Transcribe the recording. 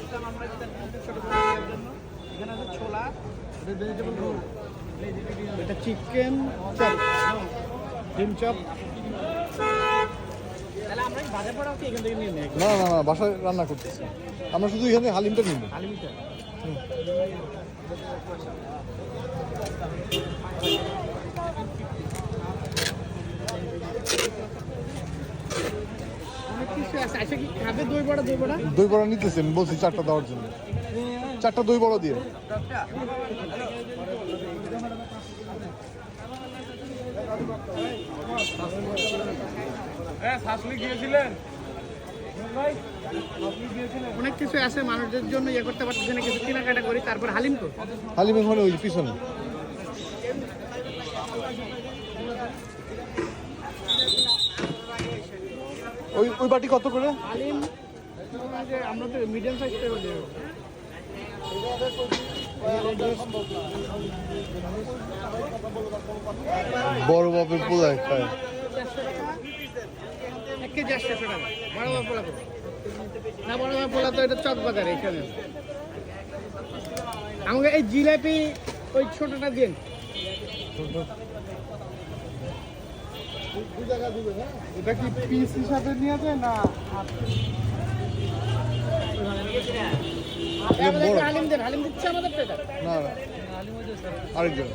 আসলাম আমরা ছোট করে জন্য। এখানে আছে ছোলা, ভেজিটেবল রোল, এটা চিকেন চপ, ডিম চপ। তাহলে আমরা বাজার পড়া কি এখান থেকে নিয়ে নেই? না না না, বাসায় রান্না করতেছি আমরা, শুধু এখানে হালিমটা নিব। হালিমিটা অনেক কিছু আছে। আচ্ছা কি খাবে দই বড়া? দই বড়া দই বড়া নিতেছি, আমি বলছি 4টা দেওয়ার জন্য, 4টা দই বড়া দিয়ে। অনেক কিছু আছে মানুষদের জন্য ইয়ে করতে পারতেছে না, কিছু কেনাকাটা করি। তারপর হালিম তো হালিম ওখানে ওই পিছনে। ওই ওই বাটি কত করে? হালিম যে আমরা তো মিডিয়াম সাইজ করে দেবো। বড় বাপের পোলায় খায়। 1 কেজি 800 টাকা। বড় বাবা পোলা না, বড় বাবা পোলা তো এটা চক বাজারে এখানে। আমাকে এই জিলাপি ওই ছোটটা দিন। এটা কি পিস হিসাবে নিয়ে যায় না? হালিম দেন, হালিম দিচ্ছে আমাদের তো এটা। না আরেকজন